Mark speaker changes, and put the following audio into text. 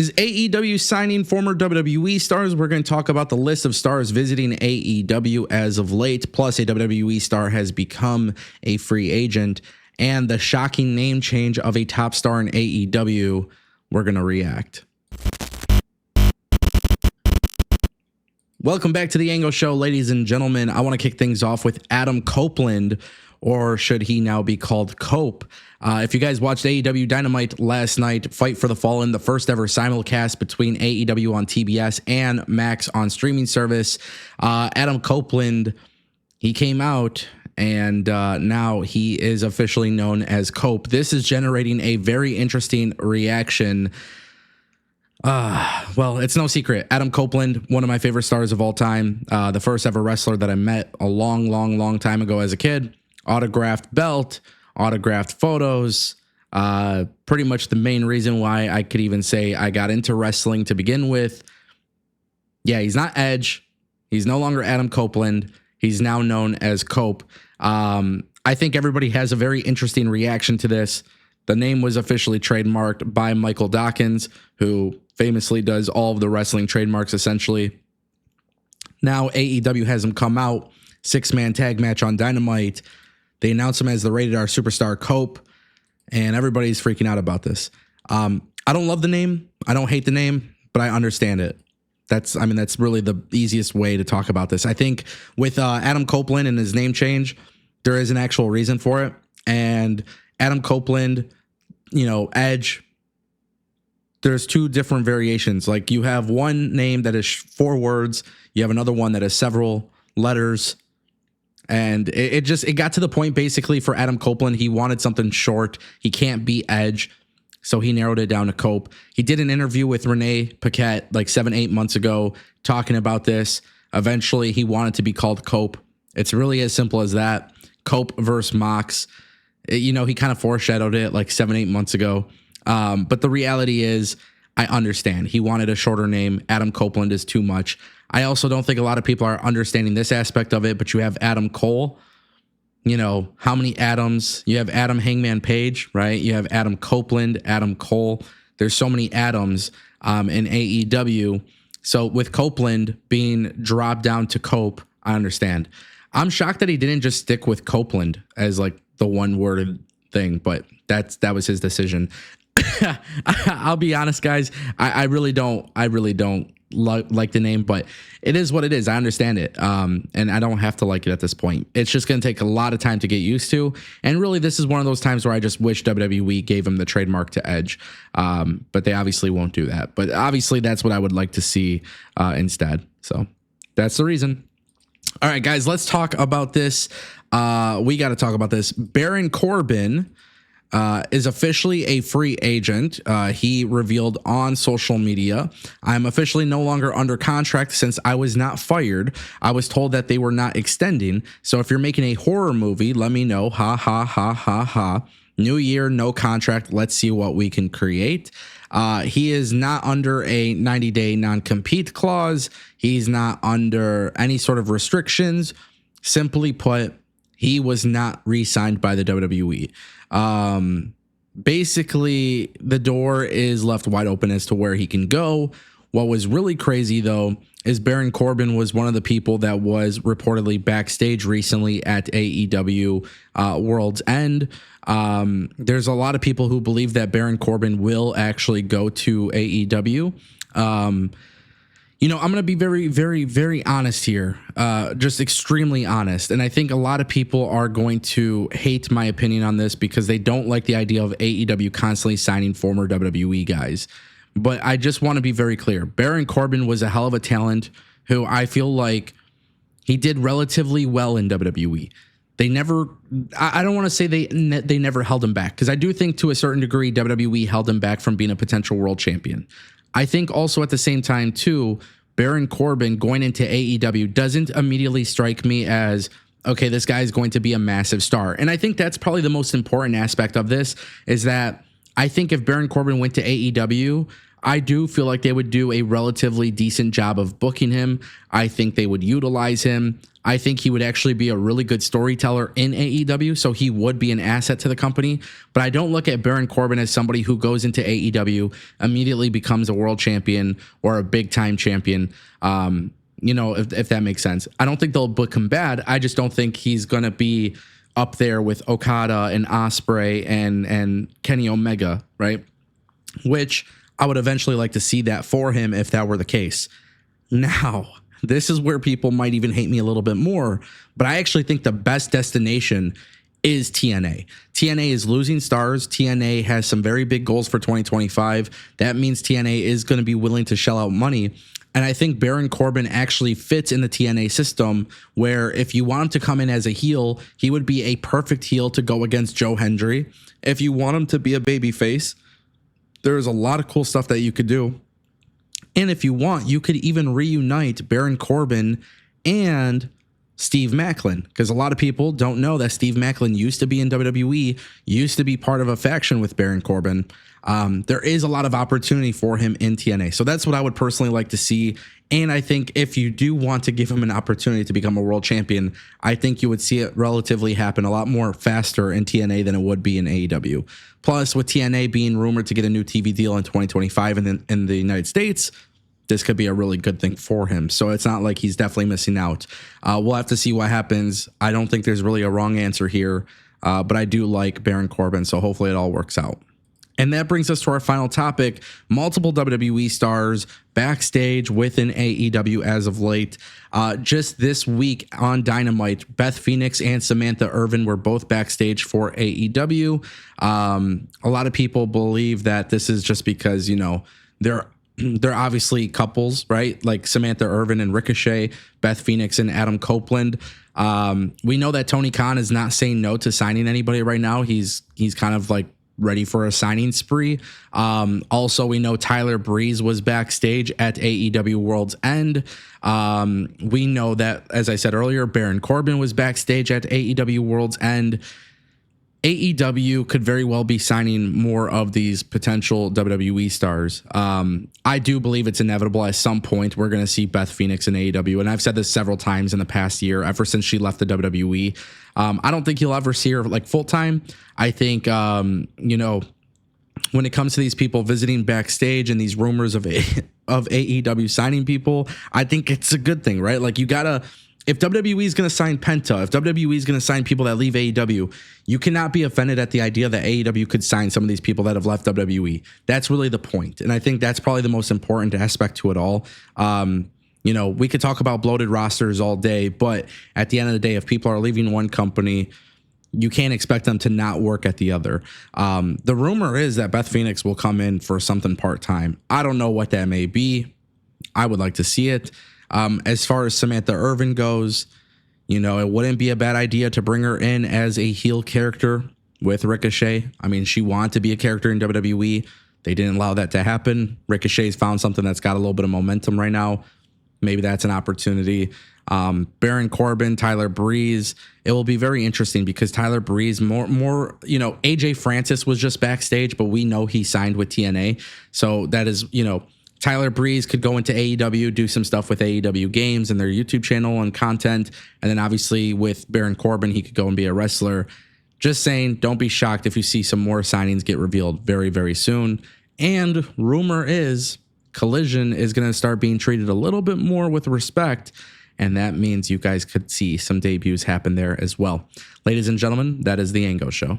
Speaker 1: Is AEW signing former WWE stars? We're going to talk about the list of stars visiting AEW as of late. Plus, a WWE star has become a free agent. And the shocking name change of a top star in AEW. We're going to react. Welcome back to the Ango Show, ladies and gentlemen. I want to kick things off with Adam Copeland, or should he now be called Cope? If you guys watched AEW Dynamite last night, Fight for the Fallen, the first ever simulcast between AEW on TBS and Max on streaming service, Adam Copeland, he came out and now he is officially known as Cope. This is generating a very interesting reaction. Well, it's no secret. Adam Copeland, one of my favorite stars of all time. The first ever wrestler that I met a long time ago as a kid. Autographed belt, autographed photos. Pretty much the main reason why I could even say I got into wrestling to begin with. Yeah, he's not Edge. He's no longer Adam Copeland. He's now known as Cope. I think everybody has a very interesting reaction to this. The name was officially trademarked by Michael Dawkins, who famously does all of the wrestling trademarks, essentially. Now AEW has him come out, 6-man tag match on Dynamite. They announce him as the rated R superstar Cope, and everybody's freaking out about this. I don't love the name. I don't hate the name, but I understand it. That's really the easiest way to talk about this. I think with Adam Copeland and his name change, there is an actual reason for it. And Adam Copeland, Edge, there's two different variations. Like, you have one name that is 4 words. You have another one that is several letters. And it got to the point, basically, for Adam Copeland, he wanted something short. He can't be Edge, so he narrowed it down to Cope. He did an interview with Renee Paquette like 7-8 months ago talking about this. Eventually, he wanted to be called Cope. It's really as simple as that. Cope versus Mox. He kind of foreshadowed it like 7-8 months ago. But the reality is, I understand. He wanted a shorter name. Adam Copeland is too much. I also don't think a lot of people are understanding this aspect of it, but you have Adam Cole. How many Adams? You have Adam Hangman Page, right? You have Adam Copeland, Adam Cole. There's so many Adams in AEW. So with Copeland being dropped down to Cope, I understand. I'm shocked that he didn't just stick with Copeland as like the one-worded thing, but that was his decision. I'll be honest, guys. I really don't like the name, but it is what it is. I understand it. And I don't have to like it at this point. It's just going to take a lot of time to get used to. And really, this is one of those times where I just wish WWE gave him the trademark to Edge. But they obviously won't do that. But obviously, that's what I would like to see instead. So that's the reason. All right, guys, let's talk about this. We got to talk about this. Baron Corbin is officially a free agent. He revealed on social media, "I'm officially no longer under contract since I was not fired. I was told that they were not extending. So if you're making a horror movie, let me know. Ha, ha, ha, ha, ha. New year, no contract. Let's see what we can create." He is not under a 90-day non-compete clause. He's not under any sort of restrictions. Simply put, he was not re-signed by the WWE. Basically, the door is left wide open as to where he can go. What was really crazy, though, is Baron Corbin was one of the people that was reportedly backstage recently at AEW World's End. There's a lot of people who believe that Baron Corbin will actually go to AEW. I'm going to be very, very, very honest here, just extremely honest. And I think a lot of people are going to hate my opinion on this because they don't like the idea of AEW constantly signing former WWE guys. But I just want to be very clear. Baron Corbin was a hell of a talent who I feel like he did relatively well in WWE. They never, I don't want to say they never held him back, because I do think to a certain degree WWE held him back from being a potential world champion. I think also at the same time too, Baron Corbin going into AEW doesn't immediately strike me as, okay, this guy is going to be a massive star. And I think that's probably the most important aspect of this, is that I think if Baron Corbin went to AEW, I do feel like they would do a relatively decent job of booking him. I think they would utilize him. I think he would actually be a really good storyteller in AEW, so he would be an asset to the company. But I don't look at Baron Corbin as somebody who goes into AEW, immediately becomes a world champion or a big time champion. If that makes sense. I don't think they'll book him bad. I just don't think he's going to be up there with Okada and Ospreay and Kenny Omega, right? Which I would eventually like to see that for him if that were the case. Now, this is where people might even hate me a little bit more, but I actually think the best destination is TNA. TNA is losing stars. TNA has some very big goals for 2025. That means TNA is going to be willing to shell out money. And I think Baron Corbin actually fits in the TNA system, where if you want him to come in as a heel, he would be a perfect heel to go against Joe Hendry. If you want him to be a babyface, there's a lot of cool stuff that you could do. And if you want, you could even reunite Baron Corbin and Steve Maclin, because a lot of people don't know that Steve Maclin used to be in WWE, used to be part of a faction with Baron Corbin. There is a lot of opportunity for him in TNA. So that's what I would personally like to see. And I think if you do want to give him an opportunity to become a world champion, I think you would see it relatively happen a lot more faster in TNA than it would be in AEW. Plus, with TNA being rumored to get a new TV deal in 2025 in the United States, this could be a really good thing for him. So it's not like he's definitely missing out. We'll have to see what happens. I don't think there's really a wrong answer here, but I do like Baron Corbin, so hopefully it all works out. And that brings us to our final topic: multiple WWE stars backstage within AEW as of late. Just this week on Dynamite, Beth Phoenix and Samantha Irvin were both backstage for AEW. A lot of people believe that this is just because, they're obviously couples, right? Like Samantha Irvin and Ricochet, Beth Phoenix and Adam Copeland. We know that Tony Khan is not saying no to signing anybody right now. He's kind of like ready for a signing spree. Also, we know Tyler Breeze was backstage at AEW World's End. We know that, as I said earlier, Baron Corbin was backstage at AEW World's End. AEW could very well be signing more of these potential WWE stars. I do believe it's inevitable at some point we're going to see Beth Phoenix in AEW. And I've said this several times in the past year, ever since she left the WWE. I don't think you'll ever see her like full time. I think, when it comes to these people visiting backstage and these rumors of AEW signing people, I think it's a good thing, right? Like if WWE is going to sign Penta, if WWE is going to sign people that leave AEW, you cannot be offended at the idea that AEW could sign some of these people that have left WWE. That's really the point. And I think that's probably the most important aspect to it all. We could talk about bloated rosters all day, but at the end of the day, if people are leaving one company, you can't expect them to not work at the other. The rumor is that Beth Phoenix will come in for something part-time. I don't know what that may be. I would like to see it. As far as Samantha Irvin goes, it wouldn't be a bad idea to bring her in as a heel character with Ricochet. I mean, she wanted to be a character in WWE. They didn't allow that to happen. Ricochet's found something that's got a little bit of momentum right now. Maybe that's an opportunity. Baron Corbin, Tyler Breeze. It will be very interesting because Tyler Breeze, more, AJ Francis was just backstage, but we know he signed with TNA. So that is, Tyler Breeze could go into AEW, do some stuff with AEW games and their YouTube channel and content. And then obviously with Baron Corbin, he could go and be a wrestler. Just saying, don't be shocked if you see some more signings get revealed very, very soon. And rumor is Collision is going to start being treated a little bit more with respect. And that means you guys could see some debuts happen there as well. Ladies and gentlemen, that is the Ango Show.